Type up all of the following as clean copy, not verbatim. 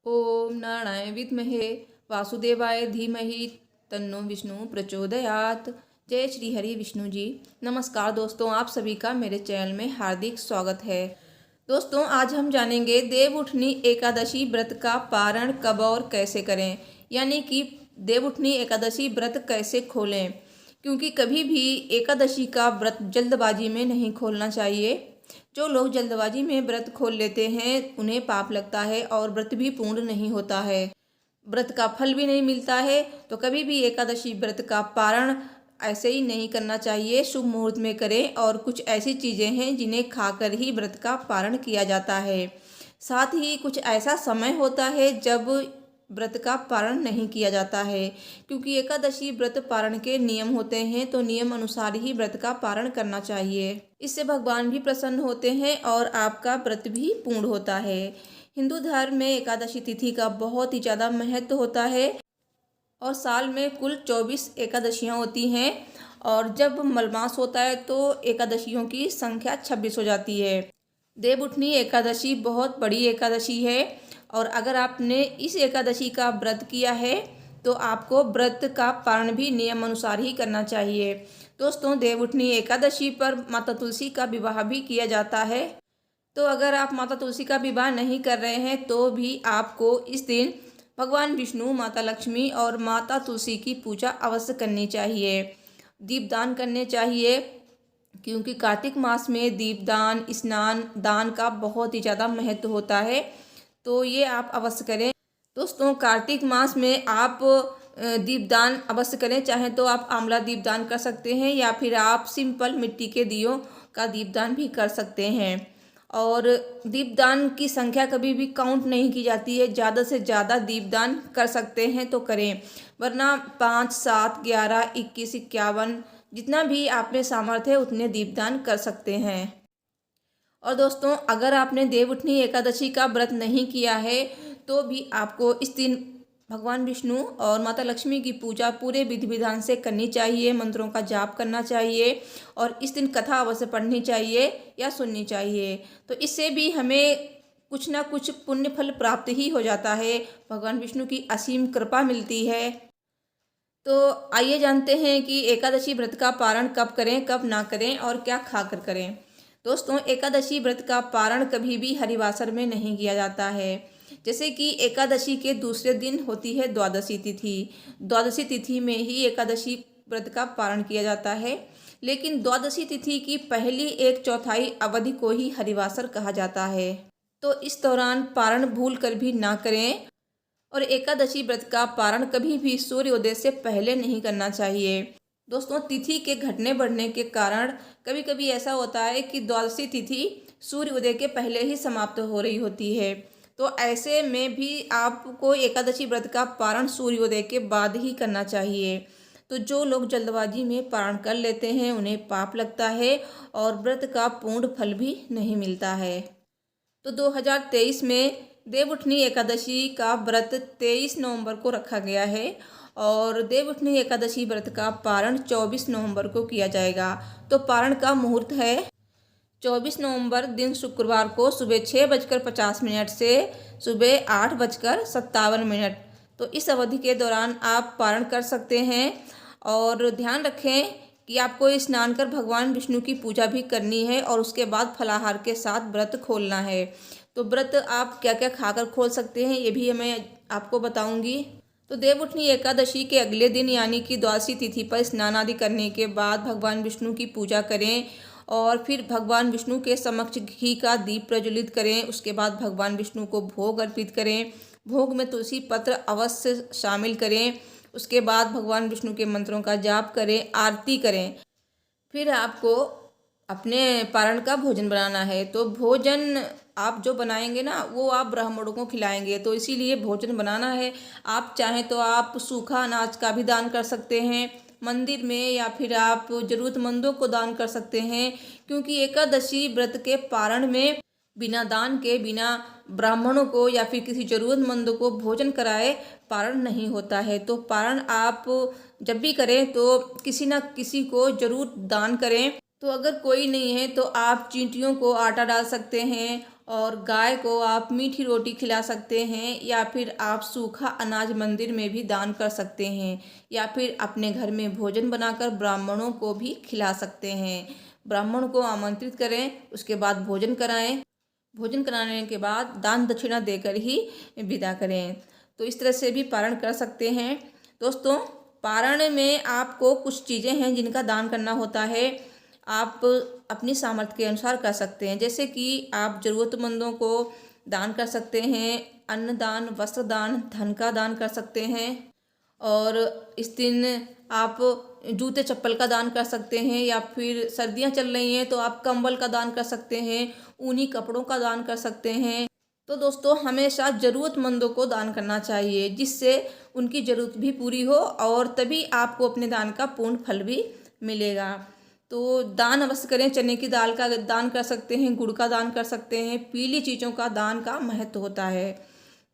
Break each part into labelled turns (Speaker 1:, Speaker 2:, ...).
Speaker 1: ओम नारायण विद्महे वासुदेवाय धीमहि तन्नो विष्णु प्रचोदयात। जय श्री हरि विष्णु जी। नमस्कार दोस्तों, आप सभी का मेरे चैनल में हार्दिक स्वागत है। दोस्तों, आज हम जानेंगे देवउठनी एकादशी व्रत का पारण कब और कैसे करें, यानी कि देवउठनी एकादशी व्रत कैसे खोलें। क्योंकि कभी भी एकादशी का व्रत जल्दबाजी में नहीं खोलना चाहिए। जो लोग जल्दबाजी में व्रत खोल लेते हैं उन्हें पाप लगता है और व्रत भी पूर्ण नहीं होता है, व्रत का फल भी नहीं मिलता है। तो कभी भी एकादशी व्रत का पारण ऐसे ही नहीं करना चाहिए, शुभ मुहूर्त में करें। और कुछ ऐसी चीज़ें हैं जिन्हें खाकर ही व्रत का पारण किया जाता है। साथ ही कुछ ऐसा समय होता है जब व्रत का पारण नहीं किया जाता है, क्योंकि एकादशी व्रत पारण के नियम होते हैं, तो नियम अनुसार ही व्रत का पारण करना चाहिए। इससे भगवान भी प्रसन्न होते हैं और आपका व्रत भी पूर्ण होता है। हिंदू धर्म में एकादशी तिथि का बहुत ही ज़्यादा महत्व होता है और साल में कुल 24 एकादशियाँ होती हैं। और जब मलमास होता है तो एकादशियों की संख्या 26 हो जाती है। देवउठनी एकादशी बहुत बड़ी एकादशी है और अगर आपने इस एकादशी का व्रत किया है तो आपको व्रत का पारण भी नियम अनुसार ही करना चाहिए। दोस्तों, देवउठनी एकादशी पर माता तुलसी का विवाह भी किया जाता है। तो अगर आप माता तुलसी का विवाह नहीं कर रहे हैं तो भी आपको इस दिन भगवान विष्णु, माता लक्ष्मी और माता तुलसी की पूजा अवश्य करनी चाहिए। दीपदान करने चाहिए, क्योंकि कार्तिक मास में दीपदान, स्नान दान का बहुत ही ज़्यादा महत्व होता है। तो ये आप अवश्य करें। दोस्तों, कार्तिक मास में आप दीपदान अवश्य करें। चाहे तो आप आंवला दीपदान कर सकते हैं या फिर आप सिंपल मिट्टी के दियों का दीपदान भी कर सकते हैं। और दीपदान की संख्या कभी भी काउंट नहीं की जाती है, ज़्यादा से ज़्यादा दीपदान कर सकते हैं तो करें, वरना 5, 7, 11, 21, 51 जितना भी आप में सामर्थ्य है उतने दीपदान कर सकते हैं। और दोस्तों, अगर आपने देवउठनी एकादशी का व्रत नहीं किया है तो भी आपको इस दिन भगवान विष्णु और माता लक्ष्मी की पूजा पूरे विधि विधान से करनी चाहिए, मंत्रों का जाप करना चाहिए और इस दिन कथा अवश्य पढ़नी चाहिए या सुननी चाहिए। तो इससे भी हमें कुछ ना कुछ पुण्य फल प्राप्त ही हो जाता है, भगवान विष्णु की असीम कृपा मिलती है। तो आइए जानते हैं कि एकादशी व्रत का पारण कब करें, कब ना करें और क्या खाकर करें। दोस्तों, एकादशी व्रत का पारण कभी भी हरिवासर में नहीं किया जाता है। जैसे कि एकादशी के दूसरे दिन होती है द्वादशी तिथि। द्वादशी तिथि में ही एकादशी व्रत का पारण किया जाता है, लेकिन द्वादशी तिथि की पहली 1/4 अवधि को ही हरिवासर कहा जाता है। तो इस दौरान पारण भूल कर भी ना करें। और एकादशी व्रत का पारण कभी भी सूर्योदय से पहले नहीं करना चाहिए। दोस्तों, तिथि के घटने बढ़ने के कारण कभी कभी ऐसा होता है कि द्वादशी तिथि सूर्योदय के पहले ही समाप्त हो रही होती है। तो ऐसे में भी आपको एकादशी व्रत का पारण सूर्योदय के बाद ही करना चाहिए। तो जो लोग जल्दबाजी में पारण कर लेते हैं उन्हें पाप लगता है और व्रत का पूर्ण फल भी नहीं मिलता है। तो 2023 में देवउठनी एकादशी का व्रत 23 नवंबर को रखा गया है और देवउठनी एकादशी व्रत का पारण 24 नवंबर को किया जाएगा। तो पारण का मुहूर्त है 24 नवंबर दिन शुक्रवार को सुबह 6:50 से सुबह 8:57। तो इस अवधि के दौरान आप पारण कर सकते हैं। और ध्यान रखें कि आपको स्नान कर भगवान विष्णु की पूजा भी करनी है और उसके बाद फलाहार के साथ व्रत खोलना है। तो व्रत आप क्या क्या खाकर खोल सकते हैं ये भी मैं आपको बताऊंगी। तो देवउठनी एकादशी के अगले दिन यानी कि द्वादशी तिथि पर स्नान आदि करने के बाद भगवान विष्णु की पूजा करें और फिर भगवान विष्णु के समक्ष घी का दीप प्रज्वलित करें। उसके बाद भगवान विष्णु को भोग अर्पित करें। भोग में तुलसी पत्र अवश्य शामिल करें। उसके बाद भगवान विष्णु के मंत्रों का जाप करें, आरती करें। फिर आपको अपने पारण का भोजन बनाना है। तो भोजन आप जो बनाएंगे ना वो आप ब्राह्मणों को खिलाएंगे, तो इसीलिए भोजन बनाना है। आप चाहें तो आप सूखा अनाज का भी दान कर सकते हैं मंदिर में, या फिर आप जरूरतमंदों को दान कर सकते हैं। क्योंकि एकादशी व्रत के पारण में बिना दान के, बिना ब्राह्मणों को या फिर किसी जरूरतमंद को भोजन कराए पारण नहीं होता है। तो पारण आप जब भी करें तो किसी न किसी को जरूर दान करें। तो अगर कोई नहीं है तो आप चींटियों को आटा डाल सकते हैं और गाय को आप मीठी रोटी खिला सकते हैं, या फिर आप सूखा अनाज मंदिर में भी दान कर सकते हैं, या फिर अपने घर में भोजन बनाकर ब्राह्मणों को भी खिला सकते हैं। ब्राह्मण को आमंत्रित करें, उसके बाद भोजन कराएं, भोजन कराने के बाद दान दक्षिणा देकर ही विदा करें। तो इस तरह से भी पारण कर सकते हैं। दोस्तों, पारण में आपको कुछ चीज़ें हैं जिनका दान करना होता है। आप अपनी सामर्थ्य के अनुसार कर सकते हैं, जैसे कि आप ज़रूरतमंदों को दान कर सकते हैं, अन्न दान, वस्त्र दान, धन का दान कर सकते हैं। और इस दिन आप जूते चप्पल का दान कर सकते हैं, या फिर सर्दियां चल रही हैं तो आप कंबल का दान कर सकते हैं, ऊनी कपड़ों का दान कर सकते हैं। तो दोस्तों, हमेशा ज़रूरतमंदों को दान करना चाहिए, जिससे उनकी ज़रूरत भी पूरी हो और तभी आपको अपने दान का पूर्ण फल भी मिलेगा। तो दान अवश्य करें। चने की दाल का दान कर सकते हैं, गुड़ का दान कर सकते हैं। पीली चीज़ों का दान का महत्व होता है,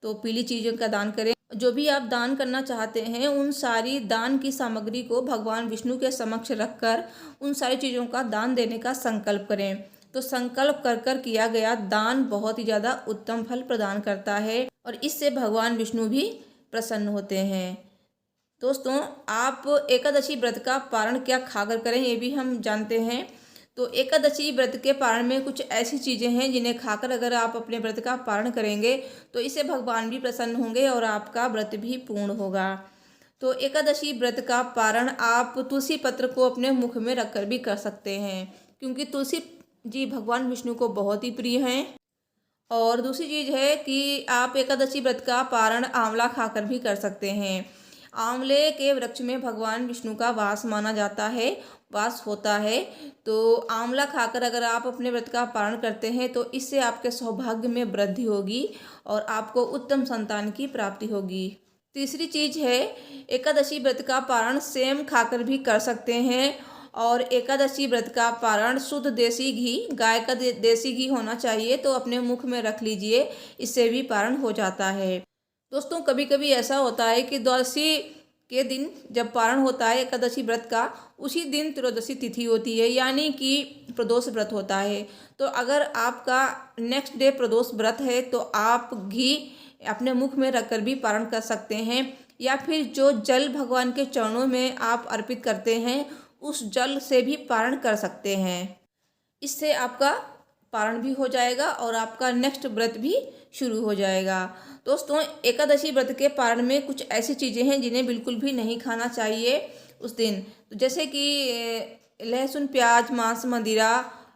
Speaker 1: तो पीली चीज़ों का दान करें। जो भी आप दान करना चाहते हैं, उन सारी दान की सामग्री को भगवान विष्णु के समक्ष रखकर उन सारी चीज़ों का दान देने का संकल्प करें। तो संकल्प कर कर किया गया दान बहुत ही ज़्यादा उत्तम फल प्रदान करता है और इससे भगवान विष्णु भी प्रसन्न होते हैं। दोस्तों, आप एकादशी व्रत का पारण क्या खाकर करें, ये भी हम जानते हैं। तो एकादशी व्रत के पारण में कुछ ऐसी चीज़ें हैं जिन्हें खाकर अगर आप अपने व्रत का पारण करेंगे तो इससे भगवान भी प्रसन्न होंगे और आपका व्रत भी पूर्ण होगा। तो एकादशी व्रत का पारण आप तुलसी पत्र को अपने मुख में रखकर भी कर सकते हैं, क्योंकि तुलसी जी भगवान विष्णु को बहुत ही प्रिय हैं। और दूसरी चीज़ है कि आप एकादशी व्रत का पारण आंवला खाकर भी कर सकते हैं। आंवले के वृक्ष में भगवान विष्णु का वास माना जाता है, वास होता है। तो आंवला खाकर अगर आप अपने व्रत का पारण करते हैं तो इससे आपके सौभाग्य में वृद्धि होगी और आपको उत्तम संतान की प्राप्ति होगी। तीसरी चीज़ है, एकादशी व्रत का पारण सेम खाकर भी कर सकते हैं। और एकादशी व्रत का पारण शुद्ध देसी घी, गाय का देसी घी होना चाहिए, तो अपने मुख में रख लीजिए, इससे भी पारण हो जाता है। दोस्तों, कभी कभी ऐसा होता है कि द्वादशी के दिन जब पारण होता है एकादशी व्रत का, उसी दिन त्रयोदशी तिथि होती है, यानी कि प्रदोष व्रत होता है। तो अगर आपका नेक्स्ट डे प्रदोष व्रत है तो आप घी अपने मुख में रखकर भी पारण कर सकते हैं, या फिर जो जल भगवान के चरणों में आप अर्पित करते हैं उस जल से भी पारण कर सकते हैं। इससे आपका पारण भी हो जाएगा और आपका नेक्स्ट व्रत भी शुरू हो जाएगा। दोस्तों, एकादशी व्रत के पारण में कुछ ऐसी चीज़ें हैं जिन्हें बिल्कुल भी नहीं खाना चाहिए उस दिन, तो जैसे कि लहसुन, प्याज, मांस, मदिरा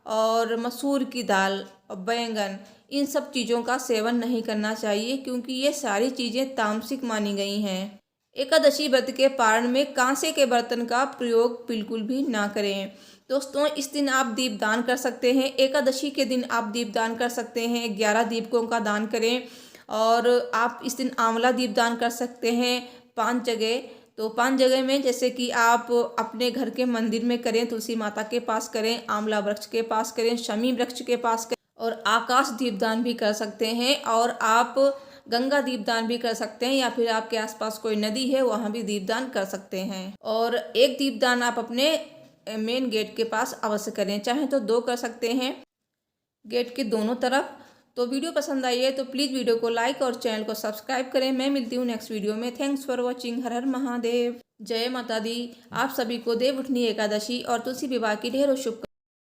Speaker 1: और मसूर की दाल और बैंगन, इन सब चीज़ों का सेवन नहीं करना चाहिए, क्योंकि ये सारी चीज़ें तामसिक मानी गई हैं। एकादशी व्रत के पारण में कांसे के बर्तन का प्रयोग बिल्कुल भी ना करें। दोस्तों, इस दिन आप दीपदान कर सकते हैं। एकादशी के दिन आप दीपदान कर सकते हैं, 11 दीपकों का दान करें। और आप इस दिन आंवला दीपदान कर सकते हैं 5 जगह। तो 5 जगह में जैसे कि आप अपने घर के मंदिर में करें, तुलसी माता के पास करें, आंवला वृक्ष के पास करें, शमी वृक्ष के पास करें, और आकाश दीपदान भी कर सकते हैं। और आप गंगा दीपदान भी कर सकते हैं, या फिर आपके आसपास कोई नदी है वहाँ भी दीपदान कर सकते हैं। और एक दीपदान आप अपने मेन गेट के पास अवश्य करें, चाहे तो 2 कर सकते हैं, गेट के दोनों तरफ। तो वीडियो पसंद आई है तो प्लीज़ वीडियो को लाइक और चैनल को सब्सक्राइब करें। मैं मिलती हूँ नेक्स्ट वीडियो में। Thanks for watching. हर हर महादेव। जय माता दी। आप सभी को देवउठनी एकादशी और तुलसी विवाह की ढेरों शुभ